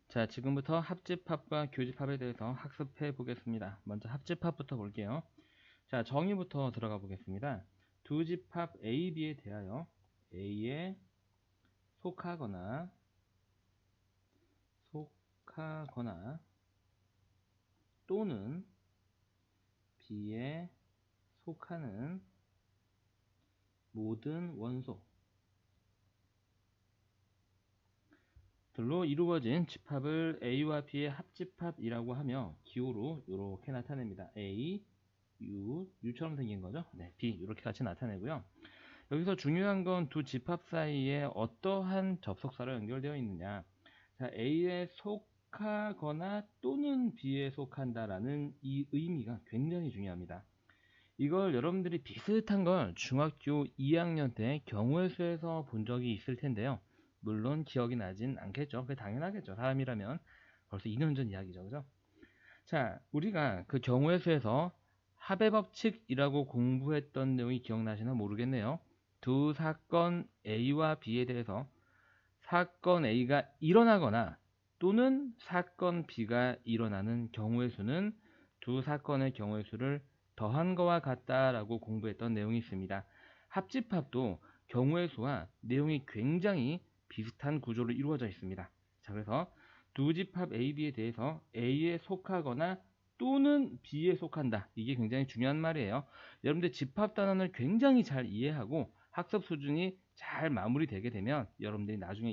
자, 지금부터 합집합과 교집합에 대해서 학습해 보겠습니다. 먼저 합집합부터 볼게요. 자, 정의부터 들어가 보겠습니다. 두 집합 A, B에 대하여 A에 속하거나 또는 B에 속하는 모든 원소 들로 이루어진 집합을 A와 B의 합집합이라고 하며 기호로 이렇게 나타냅니다. A, U처럼 생긴 거죠. 네, B 이렇게 같이 나타내고요. 여기서 중요한 건 두 집합 사이에 어떠한 접속사로 연결되어 있느냐. 자, A에 속하거나 또는 B에 속한다라는 이 의미가 굉장히 중요합니다. 이걸 여러분들이 비슷한 걸 중학교 2학년 때 경우의 수에서 본 적이 있을 텐데요. 물론 기억이 나진 않겠죠. 그게 당연하겠죠. 사람이라면 벌써 2년 전 이야기죠. 그죠? 자, 우리가 그 경우의 수에서 합의 법칙이라고 공부했던 내용이 기억나시나 모르겠네요. 두 사건 A와 B에 대해서 사건 A가 일어나거나 또는 사건 B가 일어나는 경우의 수는 두 사건의 경우의 수를 더한 것과 같다라고 공부했던 내용이 있습니다. 합집합도 경우의 수와 내용이 굉장히 비슷한 구조로 이루어져 있습니다. 자, 그래서 두 집합 A, B에 대해서 A에 속하거나 또는 B에 속한다. 이게 굉장히 중요한 말이에요. 여러분들 집합 단원을 굉장히 잘 이해하고 학습 수준이 잘 마무리되게 되면 여러분들이 나중에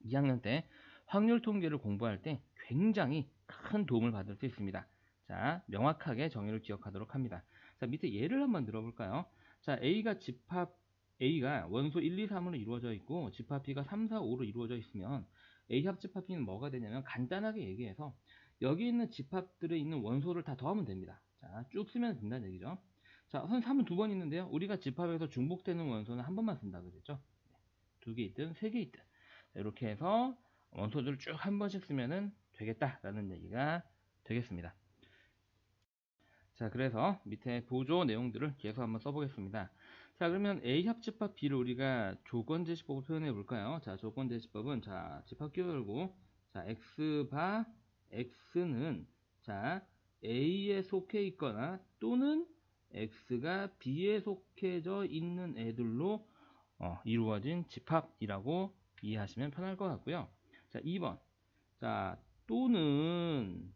2학년 때 확률 통계를 공부할 때 굉장히 큰 도움을 받을 수 있습니다. 자, 명확하게 정의를 기억하도록 합니다. 자, 밑에 예를 한번 들어볼까요? 자, A가 원소 1, 2, 3으로 이루어져 있고 집합 B가 3, 4, 5로 이루어져 있으면 A 합집합 B는 뭐가 되냐면 간단하게 얘기해서 여기 있는 집합들에 있는 원소를 다 더하면 됩니다. 자, 쭉 쓰면 된다는 얘기죠. 자, 선 3은 두 번 있는데요. 우리가 집합에서 중복되는 원소는 한 번만 쓴다 그랬죠. 두 개 있든 세 개 있든 이렇게 해서 원소들을 쭉 한 번씩 쓰면 되겠다라는 얘기가 되겠습니다. 자, 그래서 밑에 보조 내용들을 계속 한번 써보겠습니다. 자, 그러면 A 합집합 B를 우리가 조건제시법으로 표현해 볼까요? 자, 조건제시법은 자, 집합 끼워 열고 자, X바 X는 자, A에 속해 있거나 또는 X가 B에 속해져 있는 애들로 이루어진 집합이라고 이해하시면 편할 것 같고요. 자, 2번. 자, 또는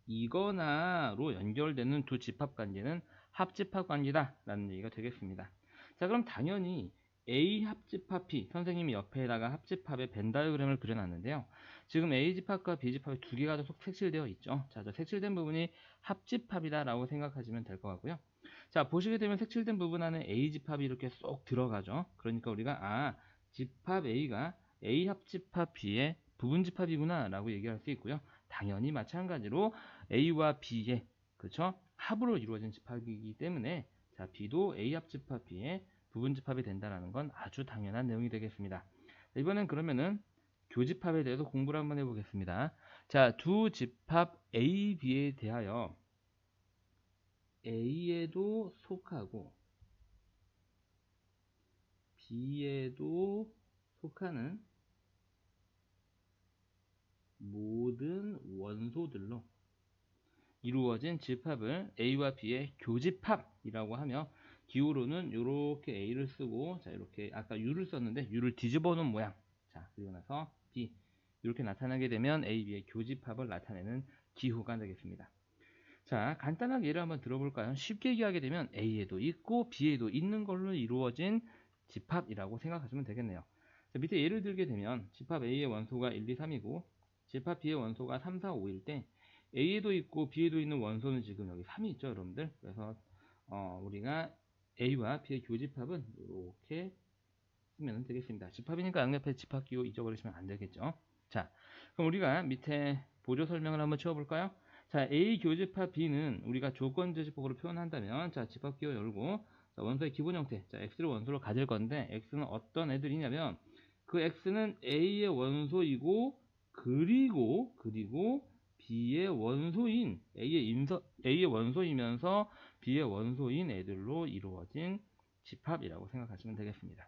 이거나로 연결되는 두 집합 관계는 합집합 관계다 라는 얘기가 되겠습니다. 자, 그럼 당연히 A 합집합 B, 선생님이 옆에다가 합집합의 벤 다이어그램을 그려놨는데요. 지금 A 집합과 B 집합이 두 개가 색칠되어 있죠. 자, 저 색칠된 부분이 합집합이다 라고 생각하시면 될 것 같고요. 자, 보시게 되면 색칠된 부분 안에 A 집합이 이렇게 쏙 들어가죠. 그러니까 우리가 집합 A가 A 합집합 B의 부분 집합이구나 라고 얘기할 수 있고요. 당연히 마찬가지로 A와 B의 그쵸? 합으로 이루어진 집합이기 때문에 자, B도 A 합집합 B의 부분 집합이 된다는 건 아주 당연한 내용이 되겠습니다. 이번엔 그러면은 교집합에 대해서 공부를 한번 해보겠습니다. 자, 두 집합 A, B에 대하여 A에도 속하고 B에도 속하는 모든 원소들로 이루어진 집합을 A와 B의 교집합이라고 하며 기호로는 이렇게 A를 쓰고 자, 이렇게 아까 U를 썼는데 U를 뒤집어 놓은 모양. 자, 그리고 나서 B 이렇게 나타나게 되면 A, B의 교집합을 나타내는 기호가 되겠습니다. 자, 간단하게 예를 한번 들어볼까요? 쉽게 얘기하게 되면 A에도 있고 B에도 있는 걸로 이루어진 집합이라고 생각하시면 되겠네요. 자, 밑에 예를 들게 되면 집합 A의 원소가 1, 2, 3이고 집합 B의 원소가 3, 4, 5일 때 A에도 있고 B에도 있는 원소는 지금 여기 3이 있죠, 여러분들. 그래서 우리가 A와 B의 교집합은 이렇게 쓰면 되겠습니다. 집합이니까 양옆에 집합기호 잊어버리시면 안 되겠죠. 자, 그럼 우리가 밑에 보조 설명을 한번 채워볼까요? 자, A 교집합 B는 우리가 조건제시법으로 표현한다면 자, 집합기호 열고 자, 원소의 기본 형태 자, X를 원소로 가질 건데 X는 어떤 애들이냐면 그 X는 A의 원소이고 그리고 B의 원소인 A의 원소이면서 B의 원소인 애들로 이루어진 집합이라고 생각하시면 되겠습니다.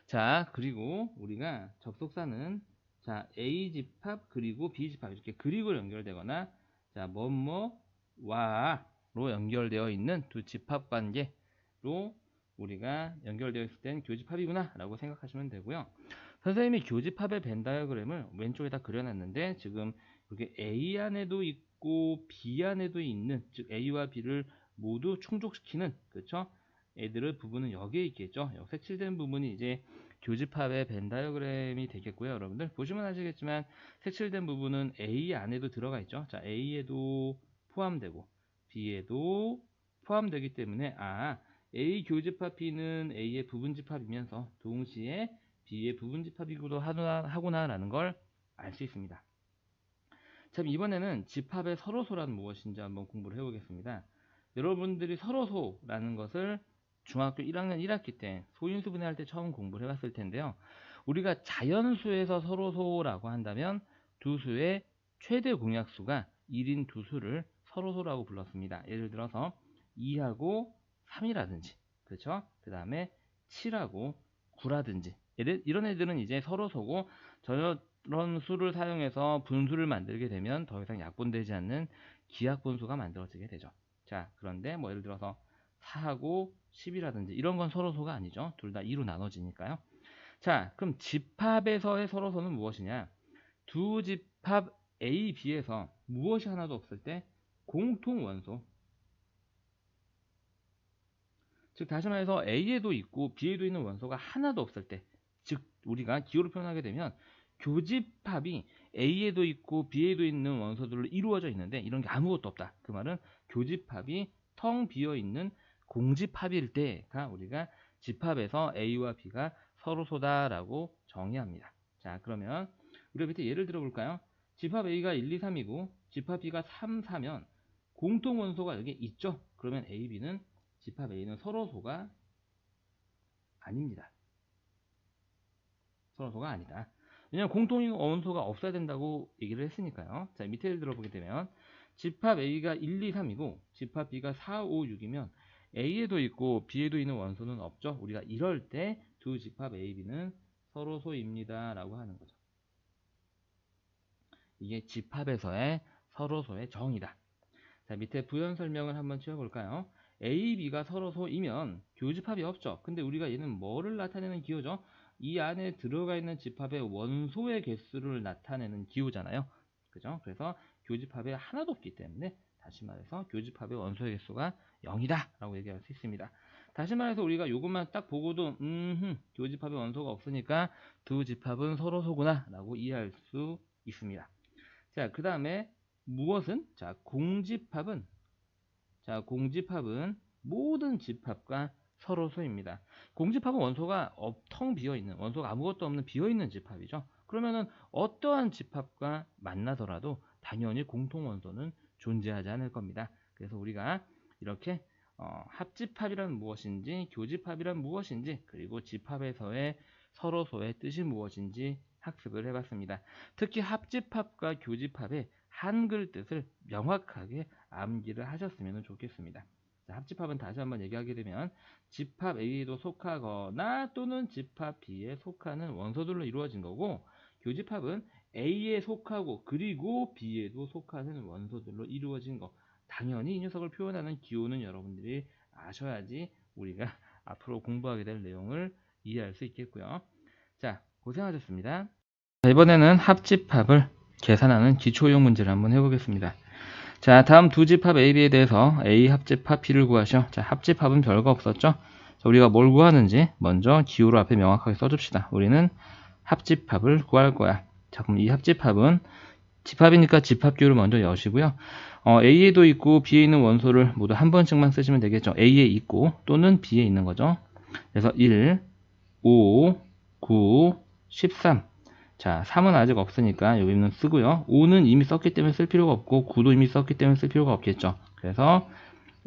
자, 그리고 우리가 접속사는 자, A 집합 그리고 B 집합 이렇게 그리고 연결되거나 자, 뭐뭐와로 연결되어 있는 두 집합 관계로 우리가 연결되어 있을 땐 교집합이구나 라고 생각하시면 되고요. 선생님이 교집합의 벤 다이어그램을 왼쪽에다 그려놨는데 지금 이렇게 A 안에도 있고 B 안에도 있는, 즉 A와 B를 모두 충족시키는, 그렇죠? 애들의 부분은 여기에 있겠죠. 색칠된 부분이 이제 교집합의 벤 다이어그램이 되겠고요. 여러분들 보시면 아시겠지만 색칠된 부분은 A 안에도 들어가 있죠. 자, A에도 포함되고 B에도 포함되기 때문에 A 교집합 B는 A의 부분집합이면서 동시에 B의 부분집합이기도 하구나라는 걸 알 수 있습니다. 자, 이번에는 집합의 서로소란 무엇인지 한번 공부를 해보겠습니다. 여러분들이 서로소라는 것을 중학교 1학년 1학기 때 소인수 분해할 때 처음 공부를 해봤을 텐데요. 우리가 자연수에서 서로소라고 한다면 두 수의 최대 공약수가 1인 두 수를 서로소라고 불렀습니다. 예를 들어서 2하고 3이라든지, 그렇죠? 그 다음에 7하고 9라든지 이런 애들은 이제 서로소고, 저런 수를 사용해서 분수를 만들게 되면 더 이상 약분되지 않는 기약분수가 만들어지게 되죠. 자, 그런데 뭐 예를 들어서 4하고 10이라든지 이런 건 서로소가 아니죠. 둘 다 2로 나눠지니까요. 자, 그럼 집합에서의 서로소는 무엇이냐? 두 집합 A, B에서 무엇이 하나도 없을 때 공통 원소, 즉 다시 말해서 A에도 있고 B에도 있는 원소가 하나도 없을 때, 즉 우리가 기호로 표현하게 되면 교집합이 A에도 있고 B에도 있는 원소들로 이루어져 있는데 이런 게 아무것도 없다. 그 말은 교집합이 텅 비어 있는 공집합일 때가 우리가 집합에서 A와 B가 서로소다라고 정의합니다. 자, 그러면 우리가 밑에 예를 들어볼까요? 집합 A가 1, 2, 3이고 집합 B가 3, 4면 공통 원소가 여기 있죠? 그러면 A, B는 집합 A는 서로소가 아닙니다. 서로소가 아니다. 왜냐하면 공통 원소가 없어야 된다고 얘기를 했으니까요. 자, 밑에 예를 들어보게 되면 집합 A가 1, 2, 3이고 집합 B가 4, 5, 6이면 A에도 있고 B에도 있는 원소는 없죠. 우리가 이럴 때 두 집합 A, B는 서로소입니다 라고 하는 거죠. 이게 집합에서의 서로소의 정의다. 자, 밑에 부연 설명을 한번 채워볼까요? A, B가 서로소이면 교집합이 없죠. 근데 우리가 얘는 뭐를 나타내는 기호죠? 이 안에 들어가 있는 집합의 원소의 개수를 나타내는 기호잖아요. 그죠? 그래서 교집합에 하나도 없기 때문에 다시 말해서 교집합의 원소의 개수가 0이다 라고 얘기할 수 있습니다. 다시 말해서 우리가 이것만 딱 보고도 교집합의 원소가 없으니까 두 집합은 서로소구나 라고 이해할 수 있습니다. 자, 그 다음에 무엇은? 자, 공집합은 모든 집합과 서로소입니다. 공집합은 원소가 텅 비어있는, 원소가 아무것도 없는 비어있는 집합이죠. 그러면은 어떠한 집합과 만나더라도 당연히 공통 원소는 존재하지 않을 겁니다. 그래서 우리가 이렇게 합집합이란 무엇인지, 교집합이란 무엇인지, 그리고 집합에서의 서로소의 뜻이 무엇인지 학습을 해봤습니다. 특히 합집합과 교집합의 한글 뜻을 명확하게 암기를 하셨으면 좋겠습니다. 자, 합집합은 다시 한번 얘기하게 되면 집합 A에도 속하거나 또는 집합 B에 속하는 원소들로 이루어진 거고, 교집합은 A에 속하고 그리고 B에도 속하는 원소들로 이루어진 거. 당연히 이 녀석을 표현하는 기호는 여러분들이 아셔야지 우리가 앞으로 공부하게 될 내용을 이해할 수 있겠고요. 자, 고생하셨습니다. 자, 이번에는 합집합을 계산하는 기초용 문제를 한번 해보겠습니다. 자, 다음 두 집합 A, B에 대해서 A 합집합 B를 구하시오. 자, 합집합은 별거 없었죠? 자, 우리가 뭘 구하는지 먼저 기호로 앞에 명확하게 써줍시다. 우리는 합집합을 구할 거야. 자, 그럼 이 합집합은 집합이니까 집합기호를 먼저 여시고요. A에도 있고 B에 있는 원소를 모두 한 번씩만 쓰시면 되겠죠. A에 있고 또는 B에 있는 거죠. 그래서 1, 5, 9, 13. 자, 3은 아직 없으니까 여기는 쓰고요. 5는 이미 썼기 때문에 쓸 필요가 없고 9도 이미 썼기 때문에 쓸 필요가 없겠죠. 그래서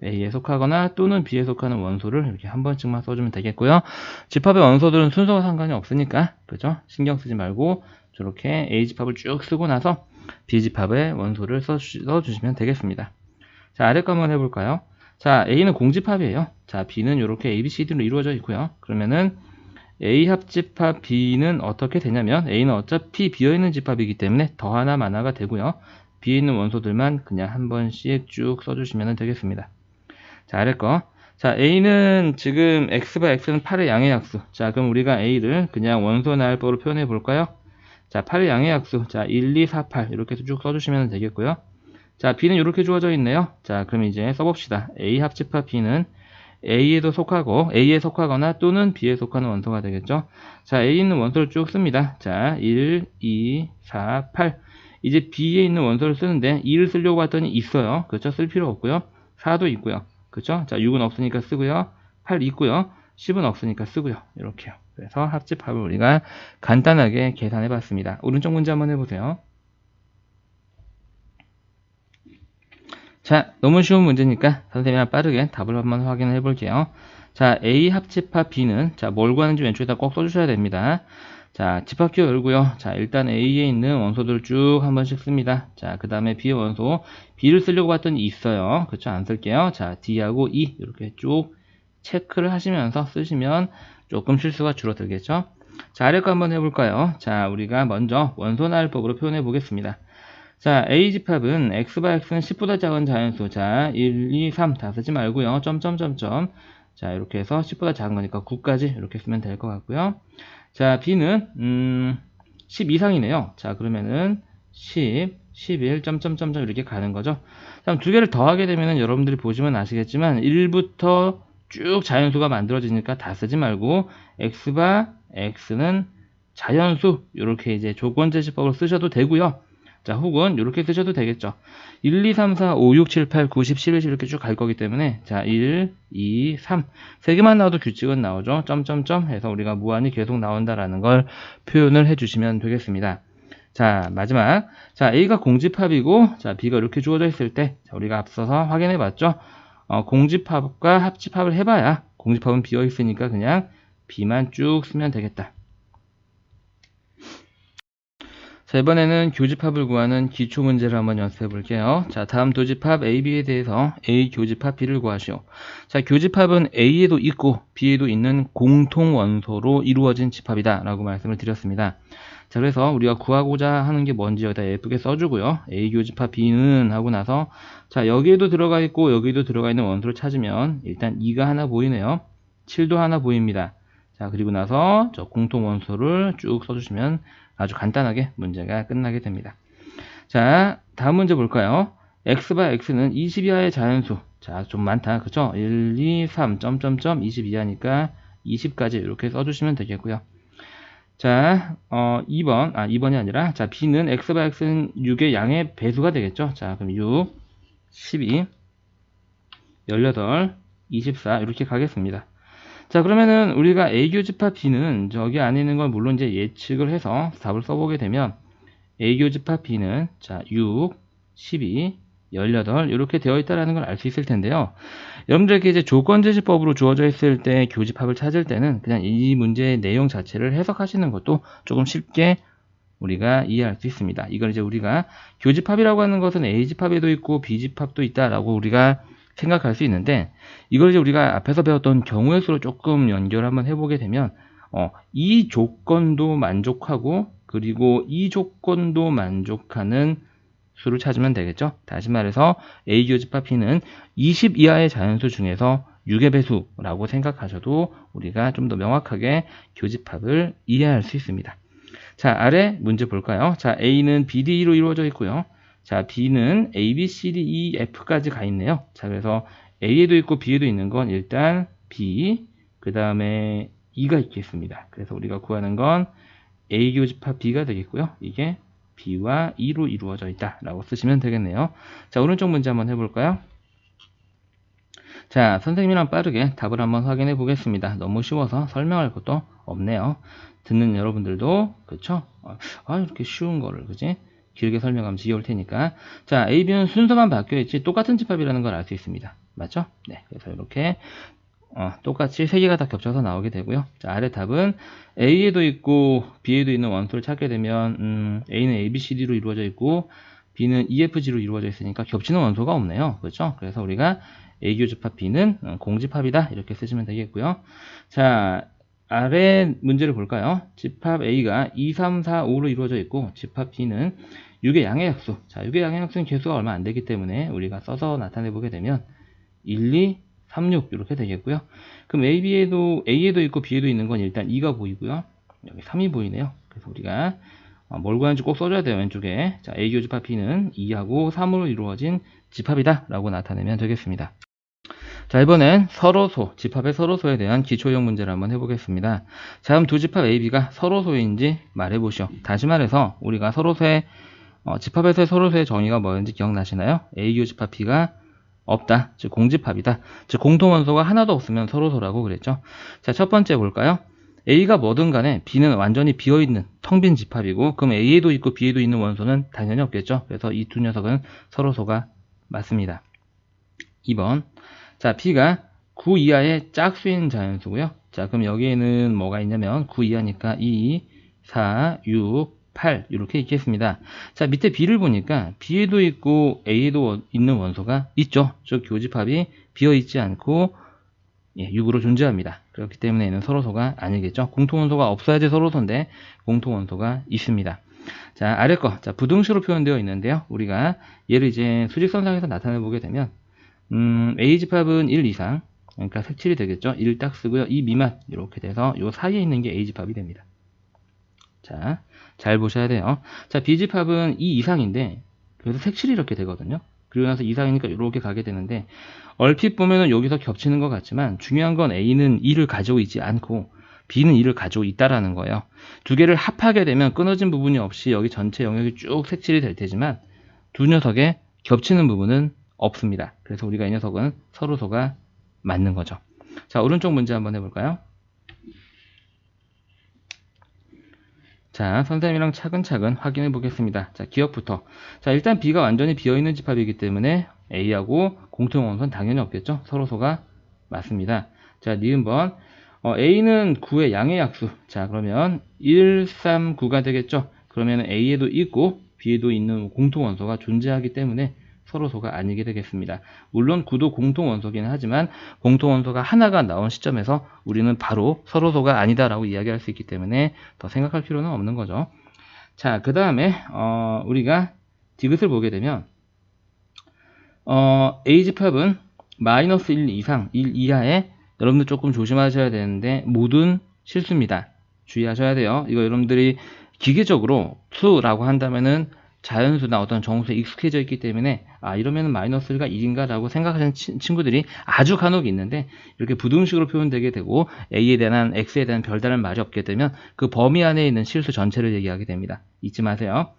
A에 속하거나 또는 B에 속하는 원소를 이렇게 한 번씩만 써주면 되겠고요. 집합의 원소들은 순서와 상관이 없으니까 그죠? 신경 쓰지 말고 저렇게 A 집합을 쭉 쓰고 나서 B 집합의 원소를 써주시면 되겠습니다. 자, 아래 거 한번 해볼까요? 자, A는 공집합이에요. 자, B는 이렇게 A, B, C, D로 이루어져 있고요. 그러면은 A 합집합 B는 어떻게 되냐면 A는 어차피 비어있는 집합이기 때문에 더 하나 만화가 되고요. B에 있는 원소들만 그냥 한 번씩 쭉 써주시면 되겠습니다. 자, 아래 거. 자, A는 지금 X바 X는 8의 양의 약수. 자, 그럼 우리가 A를 그냥 원소 나열법으로 표현해 볼까요? 자, 8의 양의 약수. 자, 1, 2, 4, 8. 이렇게 해서 쭉 써주시면 되겠고요. 자, B는 이렇게 주어져 있네요. 자, 그럼 이제 써봅시다. A 합집합 B는 A에도 속하고, A에 속하거나 또는 B에 속하는 원소가 되겠죠. 자, A에 있는 원소를 쭉 씁니다. 자, 1, 2, 4, 8. 이제 B에 있는 원소를 쓰는데 2를 쓰려고 봤더니 있어요. 그렇죠? 쓸 필요 없고요. 4도 있고요. 그렇죠? 자, 6은 없으니까 쓰고요. 8 있고요. 10은 없으니까 쓰고요. 이렇게요. 그래서 합집합을 우리가 간단하게 계산해 봤습니다. 오른쪽 문제 한번 해보세요. 자, 너무 쉬운 문제니까 선생님이랑 빠르게 답을 한번 확인해 볼게요. 자, A 합집합 B는 자, 뭘 구하는지 왼쪽에다 꼭 써주셔야 됩니다. 자, 집합기호 열고요. 자, 일단 A에 있는 원소들 쭉 한 번씩 씁니다. 자, 그 다음에 B의 원소, B를 쓰려고 봤더니 있어요. 그쵸? 안 쓸게요. 자, D하고 E 이렇게 쭉 체크를 하시면서 쓰시면 조금 실수가 줄어들겠죠? 자, 아래 거 한번 해볼까요? 자, 우리가 먼저 원소 나열법으로 표현해 보겠습니다. 자, A 집합은 X바 X는 10보다 작은 자연수. 자, 1, 2, 3 다 쓰지 말고요. 점점점점. 자, 이렇게 해서 10보다 작은 거니까 9까지 이렇게 쓰면 될 것 같고요. 자, B는 10 이상이네요. 자, 그러면은 10, 11, 점점점점 이렇게 가는 거죠. 그럼 두 개를 더하게 되면은 여러분들이 보시면 아시겠지만 1부터 쭉 자연수가 만들어지니까 다 쓰지 말고 X바 X는 자연수 이렇게 이제 조건제시법을 쓰셔도 되고요. 자, 혹은 이렇게 쓰셔도 되겠죠. 1, 2, 3, 4, 5, 6, 7, 8, 9, 10, 11 이렇게 쭉 갈 거기 때문에 자, 1, 2, 3 세 개만 나와도 규칙은 나오죠. 점점점 해서 우리가 무한히 계속 나온다라는 걸 표현을 해주시면 되겠습니다. 자, 마지막. 자, A가 공집합이고 자, B가 이렇게 주어져 있을 때 자, 우리가 앞서서 확인해 봤죠. 공집합과 합집합을 해봐야 공집합은 비어 있으니까 그냥 B만 쭉 쓰면 되겠다. 자, 이번에는 교집합을 구하는 기초문제를 한번 연습해 볼게요. 자, 다음 도집합 A, B에 대해서 A 교집합 B를 구하시오. 자, 교집합은 A에도 있고 B에도 있는 공통 원소로 이루어진 집합이다 라고 말씀을 드렸습니다. 자, 그래서 우리가 구하고자 하는 게 뭔지 여기다 예쁘게 써주고요. A 교집합 B는 하고 나서 자, 여기에도 들어가 있고 여기에도 들어가 있는 원소를 찾으면 일단 2가 하나 보이네요. 7도 하나 보입니다. 자, 그리고 나서 저 공통 원소를 쭉 써주시면 아주 간단하게 문제가 끝나게 됩니다. 자, 다음 문제 볼까요? X바 X는 20 이하의 자연수. 자, 좀 많다. 그쵸? 1, 2, 3, 점점점 20 이하니까 20까지 이렇게 써주시면 되겠고요. 자, 2번이 아니라, 자, B는 X바 X는 6의 양의 배수가 되겠죠? 자, 그럼 6, 12, 18, 24 이렇게 가겠습니다. 자, 그러면은 우리가 A 교집합 B는 저기 안에 있는 걸 물론 이제 예측을 해서 답을 써보게 되면 A 교집합 B는 자, 6, 12, 18 이렇게 되어 있다라는 걸 알 수 있을 텐데요. 여러분들에게 이제 조건제시법으로 주어져 있을 때 교집합을 찾을 때는 그냥 이 문제의 내용 자체를 해석하시는 것도 조금 쉽게 우리가 이해할 수 있습니다. 이걸 이제 우리가 교집합이라고 하는 것은 A 집합에도 있고 B 집합도 있다라고 우리가 생각할 수 있는데 이걸 이제 우리가 앞에서 배웠던 경우의 수로 조금 연결 한번 해보게 되면 이 조건도 만족하고 그리고 이 조건도 만족하는 수를 찾으면 되겠죠. 다시 말해서 A 교집합 B는 20 이하의 자연수 중에서 6의 배수라고 생각하셔도 우리가 좀 더 명확하게 교집합을 이해할 수 있습니다. 자, 아래 문제 볼까요? 자, A는 BD로 이루어져 있고요. 자, B는 A, B, C, D, E, F까지 가 있네요. 자, 그래서 A에도 있고 B에도 있는 건 일단 B, 그 다음에 E가 있겠습니다. 그래서 우리가 구하는 건 A 교집합 B가 되겠고요. 이게 B와 E로 이루어져 있다 라고 쓰시면 되겠네요. 자, 오른쪽 문제 한번 해볼까요? 자, 선생님이랑 빠르게 답을 한번 확인해 보겠습니다. 너무 쉬워서 설명할 것도 없네요. 듣는 여러분들도 그쵸? 이렇게 쉬운 거를 그지? 길게 설명하면 지겨울 테니까. 자, A, B는 순서만 바뀌어있지 똑같은 집합이라는 걸 알 수 있습니다. 맞죠? 네, 그래서 이렇게 똑같이 세 개가 다 겹쳐서 나오게 되고요. 자, 아래 답은 A에도 있고 B에도 있는 원소를 찾게 되면 A는 A, B, C, D로 이루어져 있고 B는 E, F, G로 이루어져 있으니까 겹치는 원소가 없네요. 그렇죠? 그래서 우리가 A 교집합 B는 공집합이다 이렇게 쓰시면 되겠고요. 자, 아래 문제를 볼까요? 집합 A가 2, 3, 4, 5로 이루어져 있고 집합 B는 6의 양의 약수. 자, 6의 양의 약수는 개수가 얼마 안 되기 때문에 우리가 써서 나타내 보게 되면 1, 2, 3, 6 이렇게 되겠고요. 그럼 A에도 있고 B에도 있는 건 일단 2가 보이고요. 여기 3이 보이네요. 그래서 우리가 뭘 구하는지 꼭 써줘야 돼요. 왼쪽에. 자, A 교집합 B는 2하고 3으로 이루어진 집합이다 라고 나타내면 되겠습니다. 자, 이번엔 서로소, 집합의 서로소에 대한 기초형 문제를 한번 해보겠습니다. 자, 그럼 두 집합 A, B가 서로소인지 말해보시오. 다시 말해서 우리가 서로소의 집합에서의 서로소의 정의가 뭐였는지 기억나시나요? A 교집합 B가 없다, 즉 공집합이다, 즉 공통원소가 하나도 없으면 서로소라고 그랬죠. 자, 첫 번째 볼까요? A가 뭐든 간에 B는 완전히 비어있는 텅 빈 집합이고, 그럼 A에도 있고 B에도 있는 원소는 당연히 없겠죠. 그래서 이 두 녀석은 서로소가 맞습니다. 2번. 자, B가 9 이하의 짝수인 자연수고요. 자, 그럼 여기에는 뭐가 있냐면 9 이하니까 2, 4, 6, 8 이렇게 있겠습니다. 자, 밑에 B를 보니까 B에도 있고 A에도 있는 원소가 있죠. 즉 교집합이 비어있지 않고 6으로 존재합니다. 그렇기 때문에 얘는 서로소가 아니겠죠. 공통원소가 없어야지 서로소인데 공통원소가 있습니다. 자, 아래 거. 자, 부등식으로 표현되어 있는데요. 우리가 얘를 이제 수직선상에서 나타내 보게 되면 A집합은 1 이상, 그러니까 색칠이 되겠죠. 1 딱 쓰고요. 2 미만 이렇게 돼서 요 사이에 있는 게 A집합이 됩니다. 자, 잘 보셔야 돼요. 자, B집합은 2 이상인데 그래서 색칠이 이렇게 되거든요. 그리고 나서 이상이니까 이렇게 가게 되는데, 얼핏 보면은 여기서 겹치는 것 같지만 중요한 건 A는 2를 가지고 있지 않고 B는 2를 가지고 있다라는 거예요. 두 개를 합하게 되면 끊어진 부분이 없이 여기 전체 영역이 쭉 색칠이 될 테지만 두 녀석의 겹치는 부분은 없습니다. 그래서 우리가 이 녀석은 서로소가 맞는 거죠. 자, 오른쪽 문제 한번 해볼까요? 자, 선생님이랑 차근차근 확인해 보겠습니다. 자, 기억부터. 자, 일단 B가 완전히 비어있는 집합이기 때문에 A하고 공통원소는 당연히 없겠죠. 서로소가 맞습니다. 자, 니은번. A는 9의 양의 약수. 자, 그러면 1, 3, 9가 되겠죠. 그러면 A에도 있고 B에도 있는 공통원소가 존재하기 때문에 서로소가 아니게 되겠습니다. 물론 9도 공통원소긴 하지만 공통원소가 하나가 나온 시점에서 우리는 바로 서로소가 아니다라고 이야기할 수 있기 때문에 더 생각할 필요는 없는 거죠. 자, 그 다음에 우리가 디귿을 보게 되면 A집합은 마이너스 1 이상, 1 이하에 여러분들 조금 조심하셔야 되는데 모든 실수입니다. 주의하셔야 돼요. 이거 여러분들이 기계적으로 수라고 한다면은 자연수나 어떤 정수에 익숙해져 있기 때문에 이러면 마이너스 1가 1인가 라고 생각하는 친구들이 아주 간혹 있는데, 이렇게 부등식으로 표현되게 되고 A에 대한 X에 대한 별다른 말이 없게 되면 그 범위 안에 있는 실수 전체를 얘기하게 됩니다. 잊지 마세요.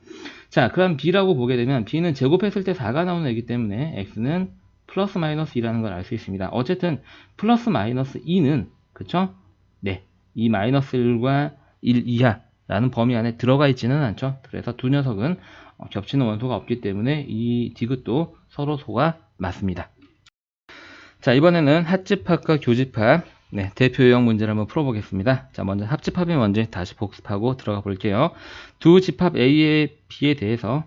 자, 그럼 B라고 보게 되면 B는 제곱했을 때 4가 나오는 애기 때문에 X는 플러스 마이너스 2라는 걸 알 수 있습니다. 어쨌든 플러스 마이너스 2는 그쵸? 네, 이 마이너스 1과 1 이하라는 범위 안에 들어가 있지는 않죠. 그래서 두 녀석은 겹치는 원소가 없기 때문에 이 디귿도 서로소가 맞습니다. 자, 이번에는 합집합과 교집합 대표 유형 문제를 한번 풀어보겠습니다. 자, 먼저 합집합의 먼저 다시 복습하고 들어가 볼게요. 두 집합 A의 B에 대해서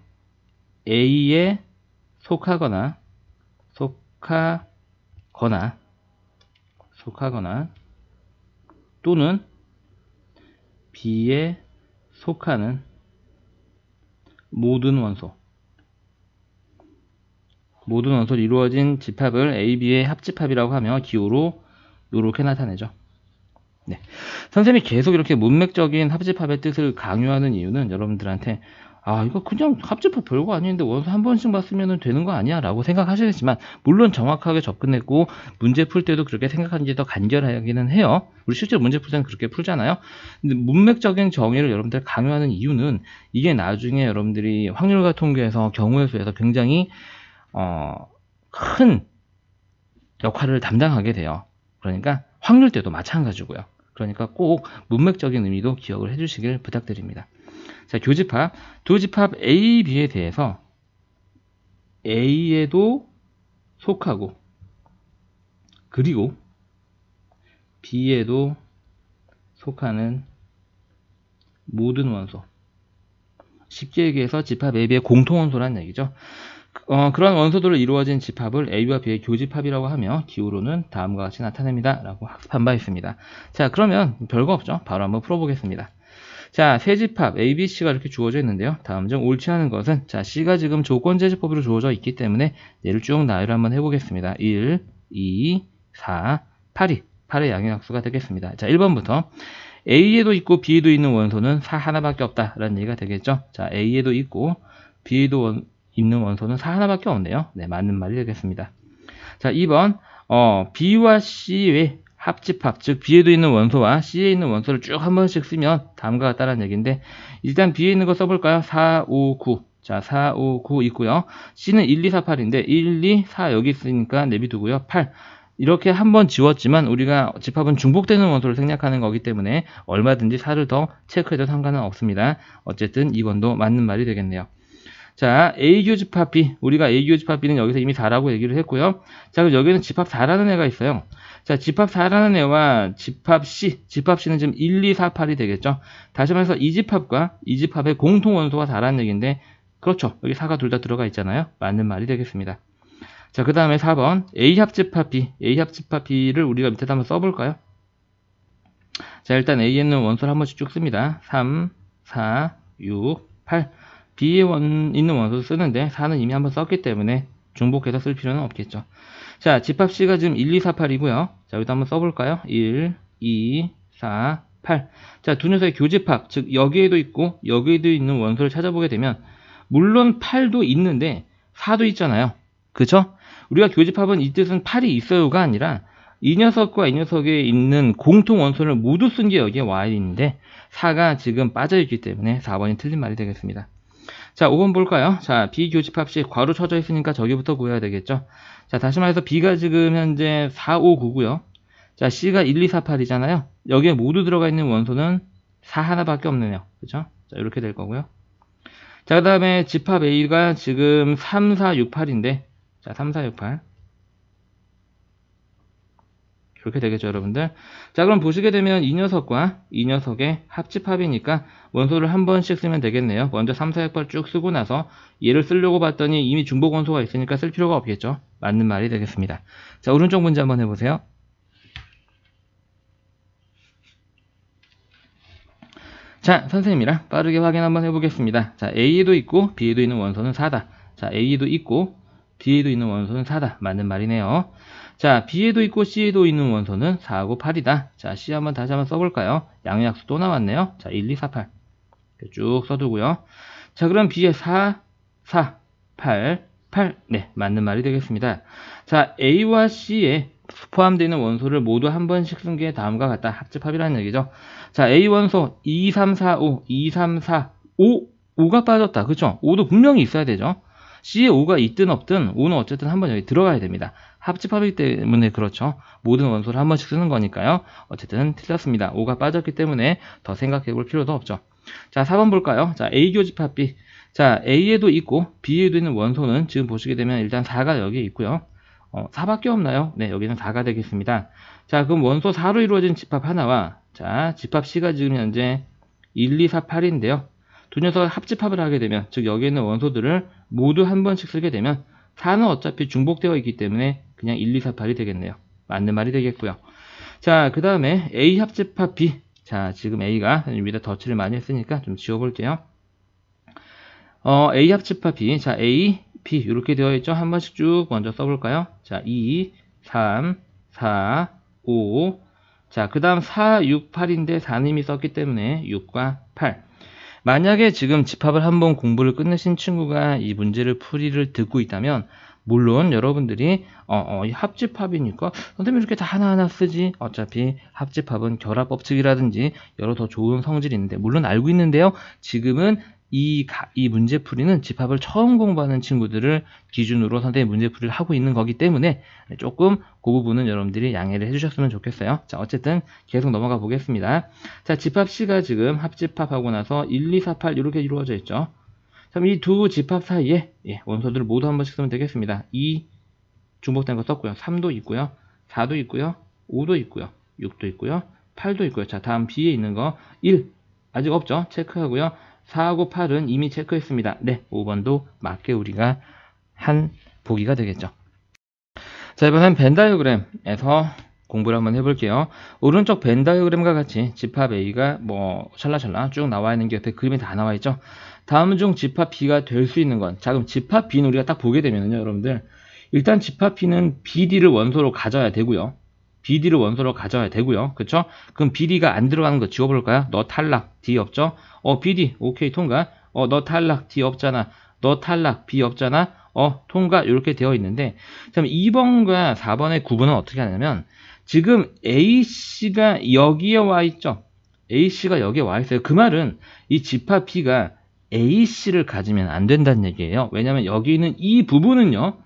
A에 속하거나 또는 B에 속하는 모든 원소로 이루어진 집합을 A, B의 합집합이라고 하며 기호로 이렇게 나타내죠. 네. 선생님이 계속 이렇게 문맥적인 합집합의 뜻을 강요하는 이유는 여러분들한테 이거 그냥 합집합 별거 아닌데 원소 한 번씩 봤으면 되는 거 아니야 라고 생각하시겠지만, 물론 정확하게 접근했고 문제 풀 때도 그렇게 생각하는 게 더 간결하기는 해요. 우리 실제로 문제 풀 때는 그렇게 풀잖아요. 근데 문맥적인 정의를 여러분들 강요하는 이유는 이게 나중에 여러분들이 확률과 통계에서 경우의 수에서 굉장히 큰 역할을 담당하게 돼요. 그러니까 확률 때도 마찬가지고요. 그러니까 꼭 문맥적인 의미도 기억을 해주시길 부탁드립니다. 자, 교집합. 두 집합 A, B에 대해서 A에도 속하고 그리고 B에도 속하는 모든 원소. 쉽게 얘기해서 집합 A, B의 공통원소란 얘기죠. 그런 원소들로 이루어진 집합을 A와 B의 교집합이라고 하며 기호로는 다음과 같이 나타냅니다. 라고 학습한 바 있습니다. 자, 그러면 별거 없죠? 바로 한번 풀어보겠습니다. 자, 세 집합 A, B, C가 이렇게 주어져 있는데요. 다음 중 옳지 않은 것은 자, C가 지금 조건제시법으로 주어져 있기 때문에 얘를 쭉 나열을 한번 해보겠습니다. 1, 2, 4, 8이 8의 양의학수가 되겠습니다. 자, 1번부터 A에도 있고 B에도 있는 원소는 4 하나밖에 없다라는 얘기가 되겠죠. 자, A에도 있고 B에도 있는 원소는 4 하나밖에 없네요. 네, 맞는 말이 되겠습니다. 자, 2번 B와 C의 합집합, 즉 B에도 있는 원소와 C에 있는 원소를 쭉 한 번씩 쓰면 다음과 같다는 얘기인데 일단 B에 있는 거 써볼까요? 4, 5, 9. 자, 4, 5, 9 있고요. C는 1, 2, 4, 8인데 1, 2, 4 여기 있으니까 내비두고요. 8. 이렇게 한 번 지웠지만 우리가 집합은 중복되는 원소를 생략하는 거기 때문에 얼마든지 4를 더 체크해도 상관은 없습니다. 어쨌든 2번도 맞는 말이 되겠네요. 자, A교집합 B. 우리가 A교집합 B는 여기서 이미 4라고 얘기를 했고요. 자, 그럼 여기는 집합 4라는 애가 있어요. 자, 집합 4라는 애와 집합 C. 집합 C는 지금 1, 2, 4, 8이 되겠죠. 다시 말해서 이 집합과 이 집합의 공통 원소가 4라는 얘기인데 그렇죠. 여기 4가 둘 다 들어가 있잖아요. 맞는 말이 되겠습니다. 자, 그 다음에 4번 A 합집합 B. A 합집합 B를 우리가 밑에다 한번 써볼까요? 자, 일단 A에 있는 원소를 한 번씩 쭉 씁니다. 3, 4, 6, 8. B에 있는 원소를 쓰는데 4는 이미 한번 썼기 때문에 중복해서 쓸 필요는 없겠죠. 자, 집합 C가 지금 1, 2, 4, 8이고요. 자, 여기다 한번 써볼까요? 1, 2, 4, 8. 자, 두 녀석의 교집합, 즉 여기에도 있고 여기에도 있는 원소를 찾아보게 되면 물론 8도 있는데 4도 있잖아요. 그쵸? 우리가 교집합은 이 뜻은 8이 있어요가 아니라 이 녀석과 이 녀석에 있는 공통 원소를 모두 쓴 게 여기에 와 있는데 4가 지금 빠져있기 때문에 4번이 틀린 말이 되겠습니다. 자, 5번 볼까요? 자, B 교집합 C 괄호 쳐져 있으니까 저기부터 구해야 되겠죠. 자, 다시 말해서 B가 지금 현재 4, 5, 9고요. 자, C가 1, 2, 4, 8이잖아요. 여기에 모두 들어가 있는 원소는 4 하나밖에 없네요. 그죠? 자, 이렇게 될 거고요. 자, 그 다음에 집합 A가 지금 3, 4, 6, 8인데 자, 3, 4, 6, 8 이렇게 되겠죠, 여러분들. 자, 그럼 보시게 되면 이 녀석과 이 녀석의 합집합이니까 원소를 한 번씩 쓰면 되겠네요. 먼저 3, 4, 6, 8 쭉 쓰고 나서 얘를 쓰려고 봤더니 이미 중복 원소가 있으니까 쓸 필요가 없겠죠. 맞는 말이 되겠습니다. 자, 오른쪽 문제 한번 해보세요. 자, 선생님이랑 빠르게 확인 한번 해보겠습니다. 자, A에도 있고 B에도 있는 원소는 4다. 자, A에도 있고 B에도 있는 원소는 4다. 맞는 말이네요. 자, B에도 있고 C에도 있는 원소는 4하고 8이다. 자, C 한번 다시 한번 써볼까요? 양의학수 또 나왔네요. 자, 1, 2, 4, 8. 쭉 써두고요. 자, 그럼 B에 4, 4, 8, 8. 네, 맞는 말이 되겠습니다. 자, A와 C에 포함되어 있는 원소를 모두 한 번씩 쓴 게 다음과 같다. 합집합이라는 얘기죠. 자, A 원소 2, 3, 4, 5, 2, 3, 4, 5. 5가 빠졌다. 그쵸? 5도 분명히 있어야 되죠. C에 5가 있든 없든 5는 어쨌든 한번 여기 들어가야 됩니다. 합집합이기 때문에 그렇죠. 모든 원소를 한 번씩 쓰는 거니까요. 어쨌든 틀렸습니다. 5가 빠졌기 때문에 더 생각해 볼 필요도 없죠. 자, 4번 볼까요? 자, A 교집합 B. 자, A에도 있고 B에도 있는 원소는 지금 보시게 되면 일단 4가 여기에 있고요. 4밖에 없나요? 네, 여기는 4가 되겠습니다. 자, 그럼 원소 4로 이루어진 집합 하나와 자, 집합 C가 지금 현재 1, 2, 4, 8인데요. 두 녀석을 합집합을 하게 되면, 즉 여기에 있는 원소들을 모두 한 번씩 쓰게 되면 4는 어차피 중복되어 있기 때문에 그냥 1, 2, 4, 8이 되겠네요. 맞는 말이 되겠고요. 자, 그 다음에 A 합집합 B. 자, 지금 A가 위에다 덧칠을 많이 했으니까 좀 지워볼게요. A 합집합 B. 자, A, B 이렇게 되어 있죠. 한 번씩 쭉 먼저 써볼까요? 자, 2, 3, 4, 5. 자, 그 다음 4, 6, 8인데 4는 이미 썼기 때문에 6과 8. 만약에 지금 집합을 한번 공부를 끝내신 친구가 이 문제를 풀이를 듣고 있다면 물론 여러분들이 이 합집합이니까 선생님 이렇게 다 하나하나 쓰지 어차피 합집합은 결합법칙이라든지 여러 더 좋은 성질이 있는데 물론 알고 있는데요. 지금은 이 문제풀이는 집합을 처음 공부하는 친구들을 기준으로 선생님 문제풀이를 하고 있는 거기 때문에 조금 그 부분은 여러분들이 양해를 해주셨으면 좋겠어요. 자, 어쨌든 계속 넘어가 보겠습니다. 자, 집합 C가 지금 합집합하고 나서 1, 2, 4, 8 이렇게 이루어져 있죠. 그럼 이 두 집합 사이에 원소들을 모두 한 번씩 쓰면 되겠습니다. 2 중복된 거 썼고요. 3도 있고요. 4도 있고요. 5도 있고요. 6도 있고요. 8도 있고요. 자, 다음 B에 있는 거 1 아직 없죠. 체크하고요. 4하고 8은 이미 체크했습니다. 네, 5번도 맞게 우리가 한 보기가 되겠죠. 자, 이번엔 벤 다이어그램에서 공부를 한번 해볼게요. 오른쪽 벤 다이어그램과 같이 집합 A가 뭐 샬라샬라 쭉 나와 있는 게 옆에 그림이 다 나와 있죠. 다음 중 집합 B가 될 수 있는 건, 자, 그럼 집합 B는 우리가 딱 보게 되면요, 여러분들, 일단 집합 B는 BD를 원소로 가져야 되고요. BD를 원소로 가져야 되고요. 그쵸? 그럼 BD가 안 들어가는 거 지워볼까요? 너 탈락, D 없죠? BD, 오케이, 통과. 너 탈락, D 없잖아. 너 탈락, B 없잖아. 통과, 이렇게 되어 있는데, 그럼 2번과 4번의 구분은 어떻게 하냐면, 지금 A씨가 여기에 와 있죠? A씨가 여기에 와 있어요. 그 말은 이 집합 B가 A씨를 가지면 안 된다는 얘기예요. 왜냐면 여기 있는 이 부분은요,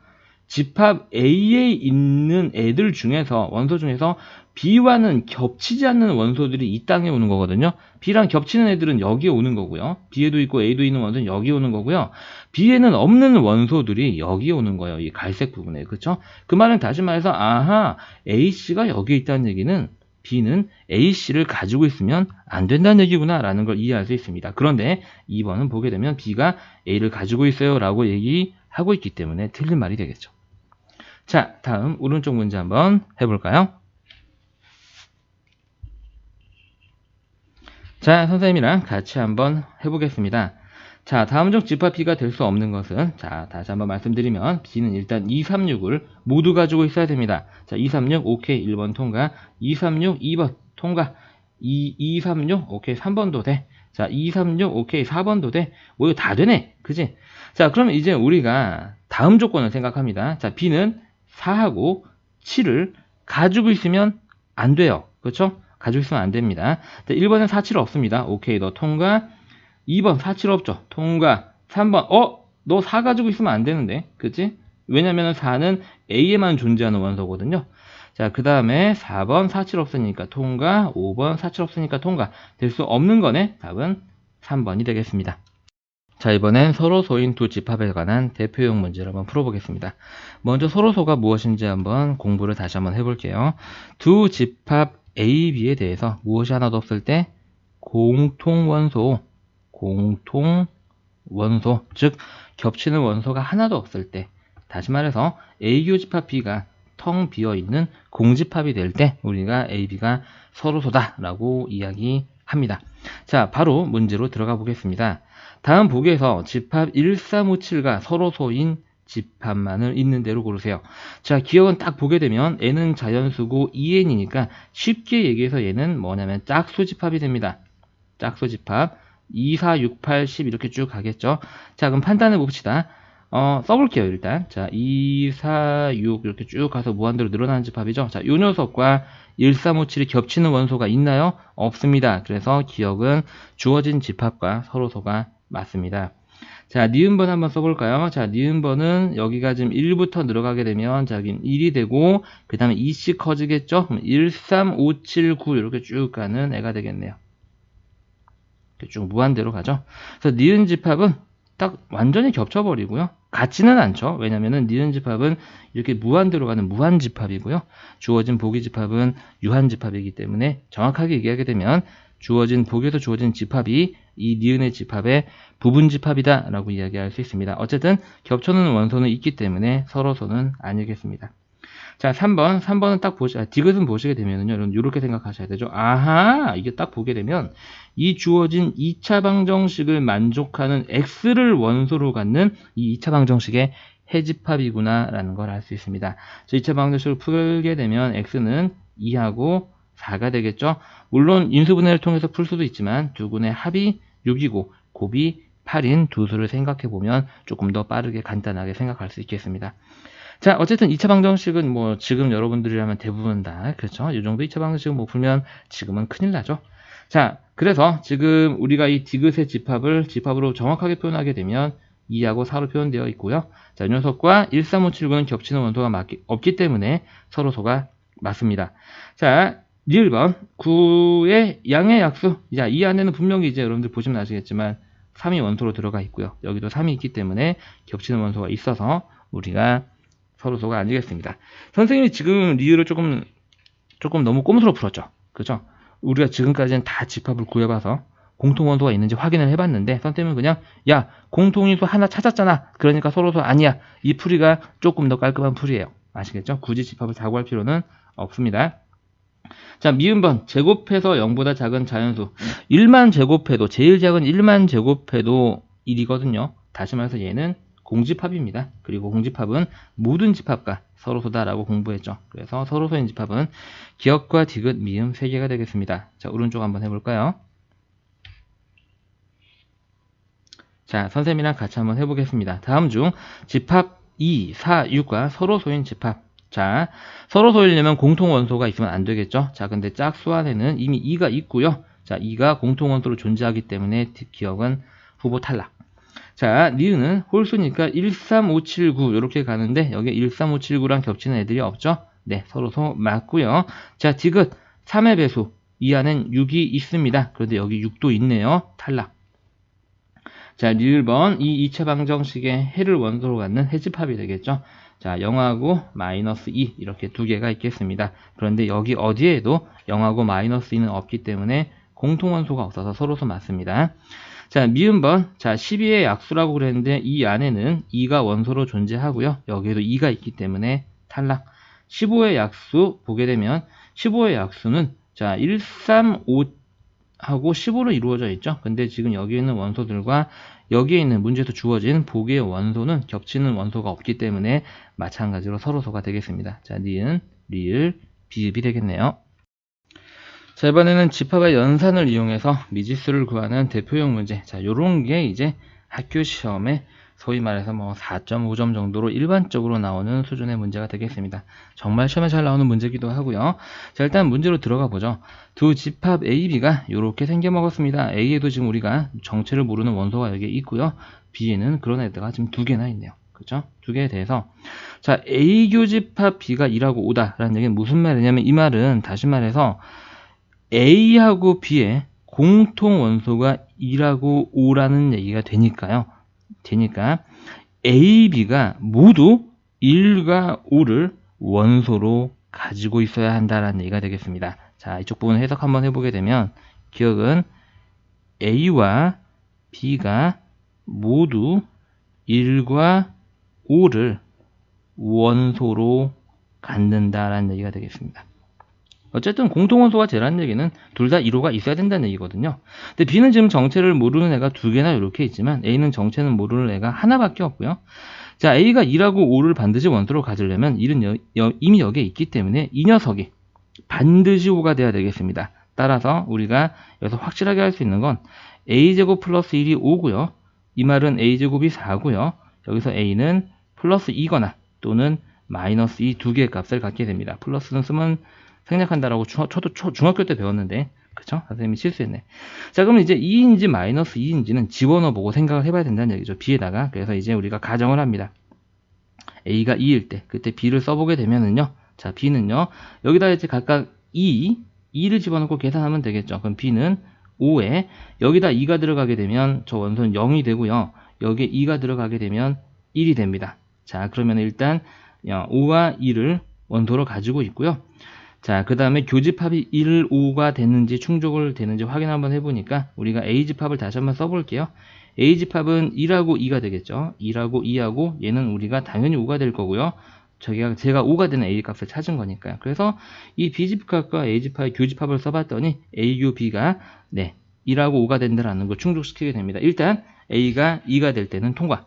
집합 A에 있는 애들 중에서, 원소 중에서 B와는 겹치지 않는 원소들이 이 땅에 오는 거거든요. B랑 겹치는 애들은 여기에 오는 거고요. B에도 있고 A도 있는 원소는 여기에 오는 거고요. B에는 없는 원소들이 여기에 오는 거예요. 이 갈색 부분에. 그쵸? 그 말은 다시 말해서, 아하, A씨가 여기에 있다는 얘기는 B는 A씨를 가지고 있으면 안 된다는 얘기구나 라는 걸 이해할 수 있습니다. 그런데 2번은 보게 되면 B가 A를 가지고 있어요 라고 얘기하고 있기 때문에 틀린 말이 되겠죠. 자, 다음 오른쪽 문제 한번 해볼까요? 자, 선생님이랑 같이 한번 해보겠습니다. 자, 다음 중 집합 B가 될 수 없는 것은, 자, 다시 한번 말씀드리면 B는 일단 236을 모두 가지고 있어야 됩니다. 자, 236 오케이 1번 통과, 236 2번 통과, 236 오케이 3번도 돼. 자, 236 오케이 4번도 돼. 뭐 이거 다 되네. 그지? 자, 그럼 이제 우리가 다음 조건을 생각합니다. 자, B는 4하고 7을 가지고 있으면 안 돼요. 그렇죠? 가지고 있으면 안 됩니다. 자, 1번은 4, 7 없습니다. 오케이, 너 통과. 2번 4, 7 없죠. 통과. 3번 너 4 가지고 있으면 안 되는데. 그치? 왜냐면 4는 A에만 존재하는 원소거든요. 자, 그 다음에 4번 4, 7 없으니까 통과. 5번 4, 7 없으니까 통과. 될 수 없는 거네. 답은 3번이 되겠습니다. 자, 이번엔 서로소인 두 집합에 관한 대표용 문제를 한번 풀어보겠습니다. 먼저 서로소가 무엇인지 한번 공부를 다시 한번 해볼게요. 두 집합 A, B에 대해서 무엇이 하나도 없을 때 공통원소, 즉 겹치는 원소가 하나도 없을 때, 다시 말해서 A교 집합 B가 텅 비어있는 공집합이 될 때 우리가 A, B가 서로소다 라고 이야기합니다. 자, 바로 문제로 들어가 보겠습니다. 다음 보기에서 집합 1357가 서로소인 집합만을 있는 대로 고르세요. 자, 기억은 딱 보게 되면 n은 자연수고 2n이니까 쉽게 얘기해서 얘는 뭐냐면 짝수집합이 됩니다. 짝수집합 2, 4, 6, 8, 10 이렇게 쭉 가겠죠. 자, 그럼 판단해 봅시다. 써볼게요, 일단. 자, 2, 4, 6 이렇게 쭉 가서 무한대로 늘어나는 집합이죠. 자, 요 녀석과 1357이 겹치는 원소가 있나요? 없습니다. 그래서 기억은 주어진 집합과 서로소가 맞습니다. 자, 니은번 한번 써볼까요? 자, 니은번은 여기가 지금 1부터 늘어가게 되면 자, 여긴 1이 되고 그 다음에 2씩 커지겠죠? 그럼 1, 3, 5, 7, 9 이렇게 쭉 가는 애가 되겠네요. 이렇게 쭉 무한대로 가죠. 그래서 니은 집합은 딱 완전히 겹쳐버리고요. 같지는 않죠. 왜냐면은 니은 집합은 이렇게 무한대로 가는 무한집합이고요. 주어진 보기집합은 유한집합이기 때문에 정확하게 얘기하게 되면 주어진 보기에서 주어진 집합이 이 니은의 집합의 부분집합이다 라고 이야기할 수 있습니다. 어쨌든 겹쳐놓는 원소는 있기 때문에 서로소는 아니겠습니다. 자, 3번은 딱 디귿은 보시게 되면은요, 여러분, 이렇게 생각하셔야 되죠. 아하, 이게 딱 보게 되면, 이 주어진 2차 방정식을 만족하는 x를 원소로 갖는 이 2차 방정식의 해집합이구나, 라는 걸 알 수 있습니다. 자, 2차 방정식을 풀게 되면, x는 2하고 4가 되겠죠. 물론, 인수분해를 통해서 풀 수도 있지만, 두 군의 합이 6이고, 곱이 8인 두 수를 생각해보면, 조금 더 빠르게 간단하게 생각할 수 있겠습니다. 자, 어쨌든 2차 방정식은 뭐 지금 여러분들이라면 대부분 다 그렇죠. 이 정도 2차 방정식을 못 풀면 지금은 큰일 나죠. 자, 그래서 지금 우리가 이 디귿의 집합으로 정확하게 표현하게 되면 2하고 4로 표현되어 있고요. 자, 이 녀석과 1357구는 겹치는 원소가 없기 때문에 서로소가 맞습니다. 자, 1번 9의 양의 약수. 자, 이 안에는 분명히 이제 여러분들 보시면 아시겠지만 3이 원소로 들어가 있고요. 여기도 3이 있기 때문에 겹치는 원소가 있어서 우리가 서로소가 아니겠습니다. 선생님이 지금 리을을 조금 너무 꼼수로 풀었죠. 그죠? 우리가 지금까지는 다 집합을 구해봐서 공통원소가 있는지 확인을 해봤는데 선생님은 그냥 야 공통인수 하나 찾았잖아. 그러니까 서로소 아니야. 이 풀이가 조금 더 깔끔한 풀이에요. 아시겠죠? 굳이 집합을 다 구할 필요는 없습니다. 자, 미음번 제곱해서 0보다 작은 자연수 1만 제곱해도 제일 작은 1만 제곱해도 1이거든요. 다시 말해서 얘는 공집합입니다. 그리고 공집합은 모든 집합과 서로소다라고 공부했죠. 그래서 서로소인 집합은 기역과 디귿, 미음 3개가 되겠습니다. 자, 오른쪽 한번 해볼까요? 자, 선생님이랑 같이 한번 해보겠습니다. 다음 중 집합 2, 4, 6과 서로소인 집합. 자, 서로소이려면 공통원소가 있으면 안 되겠죠. 자, 근데 짝수 안에는 이미 2가 있고요. 자, 2가 공통원소로 존재하기 때문에 기역은 후보 탈락. 자, 니은은 홀수니까 13579 이렇게 가는데 여기 13579랑 겹치는 애들이 없죠? 네, 서로소 맞고요. 자, 디귿 3의 배수 이 안엔 6이 있습니다. 그런데 여기 6도 있네요. 탈락. 자, 리을번 이 이차 방정식의 해를 원소로 갖는 해집합이 되겠죠. 자, 0하고 마이너스 2 이렇게 두 개가 있겠습니다. 그런데 여기 어디에도 0하고 마이너스 2는 없기 때문에 공통원소가 없어서 서로소 맞습니다. 자, 미음번 자 12의 약수라고 그랬는데 이 안에는 2가 원소로 존재하고요. 여기에도 2가 있기 때문에 탈락. 15의 약수 보게 되면 15의 약수는 자 1, 3, 5 하고 15로 이루어져 있죠. 근데 지금 여기 있는 원소들과 여기에 있는 문제에서 주어진 보기의 원소는 겹치는 원소가 없기 때문에 마찬가지로 서로소가 되겠습니다. 자, 니은, 리을, 비읍이 되겠네요. 자, 이번에는 집합의 연산을 이용해서 미지수를 구하는 대표형 문제. 자, 요런 게 이제 학교 시험에 소위 말해서 뭐 4.5점 정도로 일반적으로 나오는 수준의 문제가 되겠습니다. 정말 시험에 잘 나오는 문제기도 하고요. 자, 일단 문제로 들어가 보죠. 두 집합 A, B가 이렇게 생겨 먹었습니다. A에도 지금 우리가 정체를 모르는 원소가 여기 있고요. B에는 그런 애들가 지금 두 개나 있네요. 그렇죠? 두 개에 대해서 자, A 교집합 B가 2라고 5다라는 얘기는 무슨 말이냐면 이 말은 다시 말해서 A하고 B의 공통 원소가 2라고 5라는 얘기가 되니까요. A, B가 모두 1과 5를 원소로 가지고 있어야 한다라는 얘기가 되겠습니다. 자, 이쪽 부분 해석 한번 해보게 되면 기억은 A와 B가 모두 1과 5를 원소로 갖는다라는 얘기가 되겠습니다. 어쨌든 공통원소가 제라는 얘기는 둘 다 1호가 있어야 된다는 얘기거든요. 근데 B는 지금 정체를 모르는 애가 두 개나 이렇게 있지만 A는 정체는 모르는 애가 하나밖에 없고요. 자, A가 2라고 5를 반드시 원소로 가지려면 1은 이미 여기에 있기 때문에 이 녀석이 반드시 5가 돼야 되겠습니다. 따라서 우리가 여기서 확실하게 할 수 있는 건 A제곱 플러스 1이 5고요. 이 말은 A제곱이 4고요. 여기서 A는 플러스 2거나 또는 마이너스 2 두 개의 값을 갖게 됩니다. 플러스는 쓰면 생략한다라고 저도 중학교 때 배웠는데 그쵸? 선생님이 실수했네. 자, 그럼 이제 2인지 마이너스 2인지는 집어넣어 보고 생각을 해봐야 된다는 얘기죠. B에다가. 그래서 이제 우리가 가정을 합니다. A가 2일 때 그때 B를 써보게 되면은요. 자, B는요. 여기다 이제 각각 2를 집어넣고 계산하면 되겠죠. 그럼 B는 5에 여기다 2가 들어가게 되면 저 원소는 0이 되고요. 여기에 2가 들어가게 되면 1이 됩니다. 자, 그러면 일단 5와 2를 원소로 가지고 있고요. 자, 그 다음에 교집합이 1, 5가 됐는지 충족을 되는지 확인 한번 해보니까 우리가 A집합을 다시 한번 써볼게요. A집합은 1하고 2가 되겠죠. 1하고 2하고 얘는 우리가 당연히 5가 될 거고요. 제가 5가 되는 A 값을 찾은 거니까요. 그래서 이 B집합과 A집합의 교집합을 써봤더니 A교 B가 네 1하고 5가 된다는 걸 충족시키게 됩니다. 일단 A가 2가 될 때는 통과.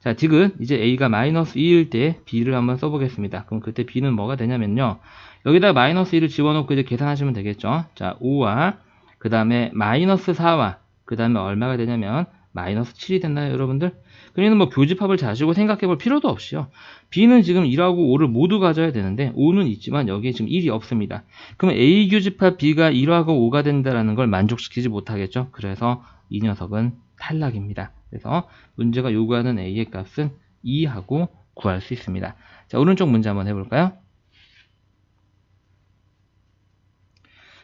자, 디귿 이제 A가 마이너스 2일 때 B를 한번 써보겠습니다. 그럼 그때 B는 뭐가 되냐면요. 여기다 마이너스 1을 집어넣고 이제 계산하시면 되겠죠. 자, 5와 그 다음에 마이너스 4와 그 다음에 얼마가 되냐면 마이너스 7이 됐나요, 여러분들? 그러면 뭐 교집합을 자시고 생각해 볼 필요도 없이요. B는 지금 1하고 5를 모두 가져야 되는데 5는 있지만 여기에 지금 1이 없습니다. 그러면 A 교집합 B가 1하고 5가 된다는 걸 만족시키지 못하겠죠. 그래서 이 녀석은 탈락입니다. 그래서 문제가 요구하는 A의 값은 2하고 구할 수 있습니다. 자, 오른쪽 문제 한번 해볼까요?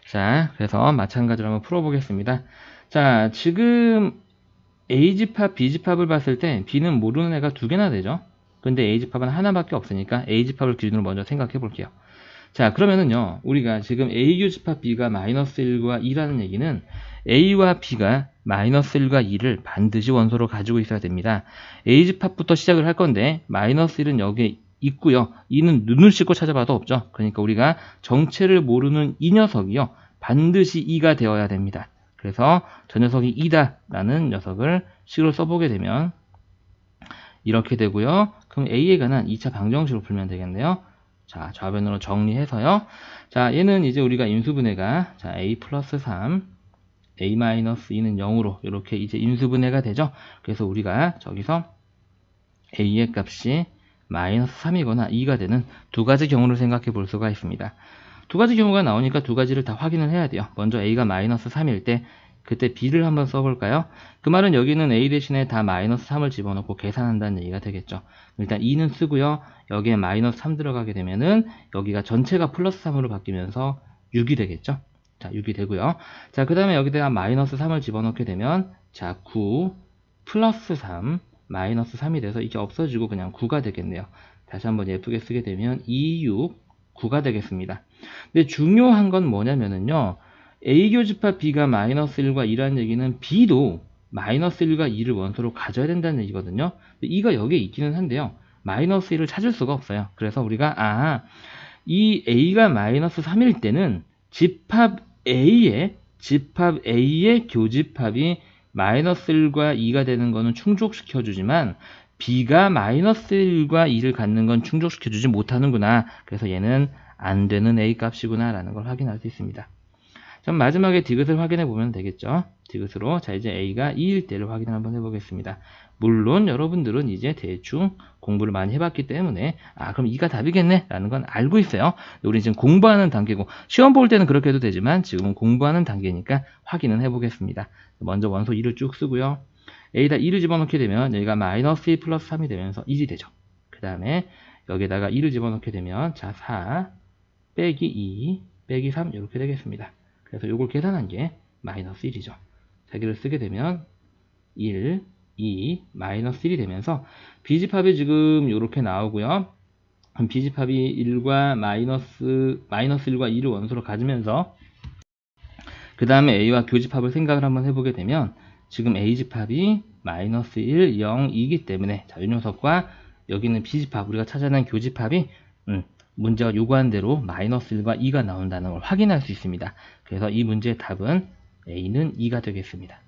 자, 그래서 마찬가지로 한번 풀어보겠습니다. 자, 지금 A집합, B집합을 봤을 때 B는 모르는 애가 두 개나 되죠. 근데 A집합은 하나밖에 없으니까 A집합을 기준으로 먼저 생각해 볼게요. 자, 그러면은요, 우리가 지금 A 교집합 B가 마이너스 1과 2라는 얘기는 A와 B가 마이너스 1과 2를 반드시 원소로 가지고 있어야 됩니다. A 집합부터 시작을 할 건데 마이너스 1은 여기에 있고요. 2는 눈을 씻고 찾아봐도 없죠. 그러니까 우리가 정체를 모르는 이 녀석이요, 반드시 2가 되어야 됩니다. 그래서 저 녀석이 2다 라는 녀석을 식으로 써보게 되면 이렇게 되고요. 그럼 A에 관한 2차 방정식으로 풀면 되겠네요. 자, 좌변으로 정리해서요. 자, 얘는 이제 우리가 인수분해가, 자, A 플러스 3, A 마이너스 2는 0으로 이렇게 이제 인수분해가 되죠. 그래서 우리가 저기서 A의 값이 마이너스 3이거나 2가 되는 두 가지 경우를 생각해 볼 수가 있습니다. 두 가지 경우가 나오니까 두 가지를 다 확인을 해야 돼요. 먼저 A가 마이너스 3일 때 그때 B를 한번 써볼까요? 그 말은 여기는 A 대신에 다 마이너스 3을 집어넣고 계산한다는 얘기가 되겠죠. 일단 2는 쓰고요. 여기에 마이너스 3 들어가게 되면은 여기가 전체가 플러스 3으로 바뀌면서 6이 되겠죠. 자, 6이 되고요. 자, 그 다음에 여기다가 마이너스 3을 집어넣게 되면 자, 9 플러스 3 마이너스 3이 돼서 이게 없어지고 그냥 9가 되겠네요. 다시 한번 예쁘게 쓰게 되면 2, 6, 9가 되겠습니다. 근데 중요한 건 뭐냐면은요, A 교집합 B가 마이너스 1과 2라는 얘기는 B도 마이너스 1과 2를 원소로 가져야 된다는 얘기거든요. 2가 여기에 있기는 한데요, 마이너스 1을 찾을 수가 없어요. 그래서 우리가 이 A가 마이너스 3일 때는 집합 A의 교집합이 마이너스 1과 2가 되는 거는 충족시켜주지만 B가 마이너스 1과 2를 갖는 건 충족시켜주지 못하는구나. 그래서 얘는 안 되는 A 값이구나 라는 걸 확인할 수 있습니다. 그럼 마지막에 디귿을 확인해 보면 되겠죠. 디귿으로 자, 이제 A가 2일 때를 확인을 한번 해보겠습니다. 물론 여러분들은 이제 대충 공부를 많이 해봤기 때문에 그럼 2가 답이겠네 라는 건 알고 있어요. 우리 지금 공부하는 단계고, 시험 볼 때는 그렇게 해도 되지만 지금은 공부하는 단계니까 확인은 해보겠습니다. 먼저 원소 2를 쭉 쓰고요. A에다 2를 집어넣게 되면 여기가 마이너스 2 플러스 3이 되면서 1이 되죠. 그 다음에 여기다가 2를 집어넣게 되면 자, 4 빼기 2 빼기 3 이렇게 되겠습니다. 그래서 이걸 계산한 게 마이너스 1이죠. 자기를 쓰게 되면 1, 2, 마이너스 1이 되면서 B집합이 지금 이렇게 나오고요. B집합이 1과 마이너스 1과 2를 원소로 가지면서 그 다음에 A와 교집합을 생각을 한번 해보게 되면 지금 A집합이 마이너스 1, 0, 2이기 때문에 자, 이 녀석과 여기 있는 B집합, 우리가 찾아낸 교집합이 문제가 요구한 대로 마이너스 1과 2가 나온다는 걸 확인할 수 있습니다. 그래서 이 문제의 답은 A는 2가 되겠습니다.